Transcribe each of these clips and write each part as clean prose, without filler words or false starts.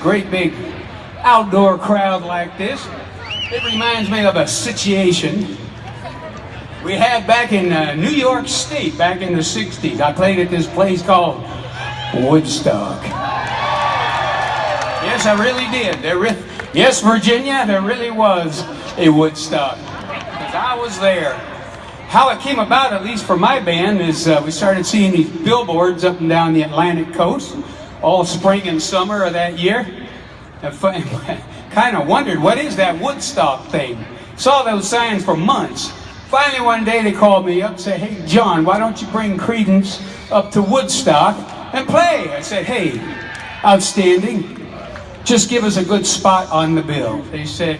great big outdoor crowd like this. It reminds me of a situation we had back in New York State, back in the 60s. I played at this place called Woodstock. Yes, I really did. Yes, Virginia, there really was a Woodstock. Because I was there. How it came about, at least for my band, is we started seeing these billboards up and down the Atlantic coast, all spring and summer of that year. I kind of wondered, what is that Woodstock thing? Saw those signs for months. Finally, one day they called me up and said, "Hey, John, why don't you bring Creedence up to Woodstock and play?" I said, "Hey, outstanding. Just give us a good spot on the bill." They said,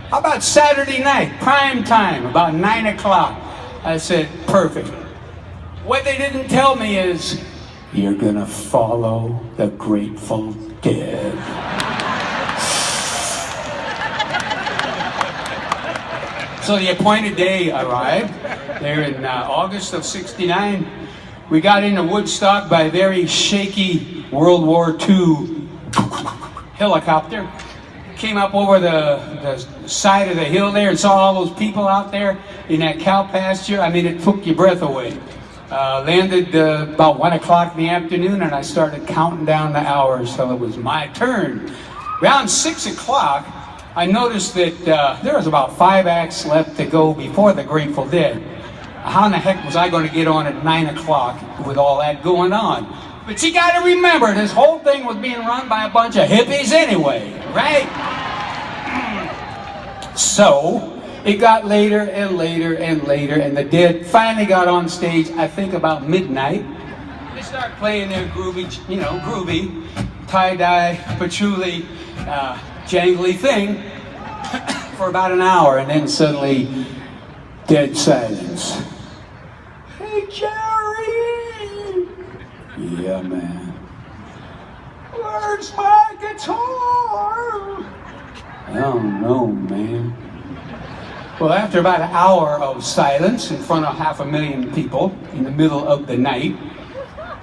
"How about Saturday night, prime time, about 9 o'clock?" I said, "Perfect." What they didn't tell me is, "You're gonna follow the Grateful Dead." So the appointed day arrived there in August of '69. We got into Woodstock by a very shaky World War II helicopter. Came up over the side of the hill there and saw all those people out there in that cow pasture. I mean, it took your breath away. Landed about 1 o'clock in the afternoon, and I started counting down the hours till it was my turn. Around 6 o'clock, I noticed that there was about 5 acts left to go before the Grateful Dead. How in the heck was I going to get on at 9 o'clock with all that going on? But you got to remember, this whole thing was being run by a bunch of hippies anyway, right? So it got later and later and later, and the Dead finally got on stage, I think about midnight. They start playing their groovy, groovy, tie-dye, patchouli, jangly thing for about an hour, and then suddenly dead silence. "Hey, Jerry!" "Yeah, man." "Where's my guitar?" "I don't know, man." Well, after about an hour of silence in front of 500,000 people in the middle of the night,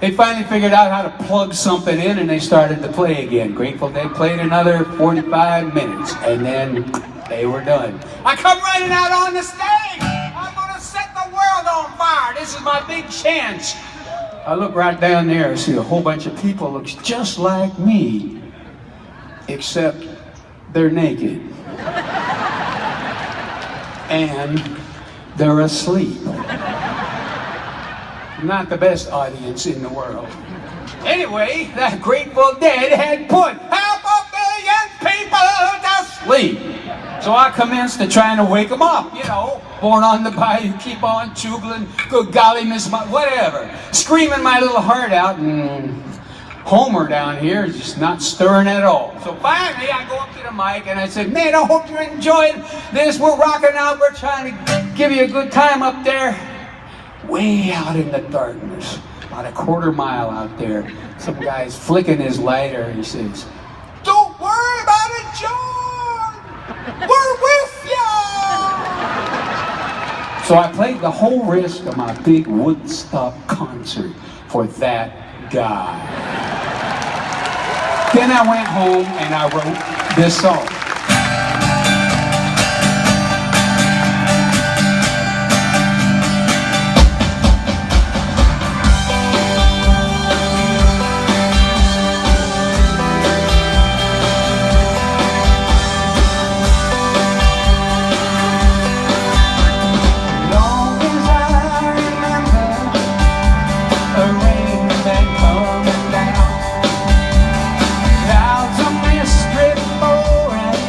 they finally figured out how to plug something in, and they started to play again. Grateful Dead played another 45 minutes, and then they were done. I come running out on the stage! I'm gonna set the world on fire! This is my big chance! I look right down there and see a whole bunch of people looks just like me, except they're naked. And they're asleep. Not the best audience in the world. Anyway, that Grateful Dead had put 500,000 people to sleep. So I commenced to trying to wake them up, Born on the bayou, keep on chugling, good golly, Miss whatever. Screaming my little heart out, and Homer down here is just not stirring at all. So finally, I go up to the mic and I said, "Man, I hope you're enjoying this. We're rocking out. We're trying to give you a good time up there." Way out in the darkness, about a quarter mile out there, some guy's flicking his lighter. He says, "Don't worry about it, John. We're with you." So I played the whole rest of my big Woodstock concert for that guy. Then I went home and I wrote this song. Clouds of mist drift over and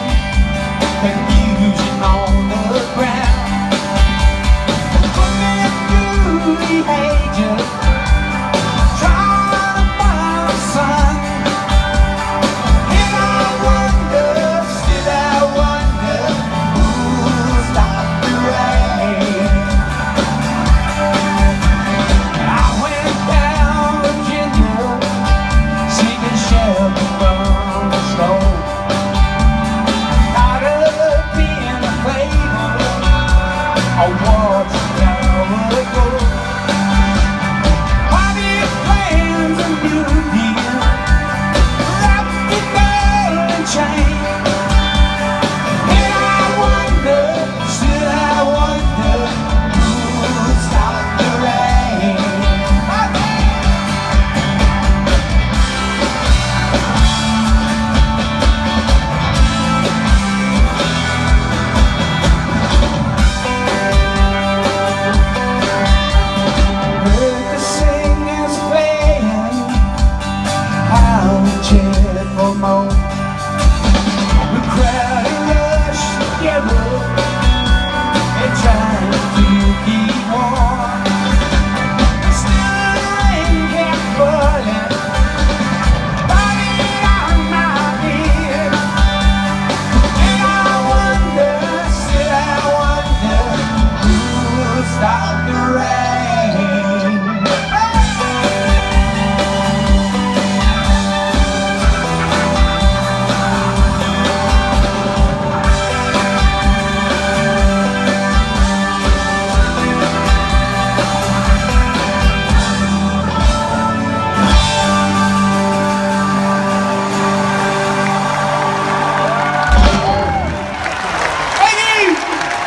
more.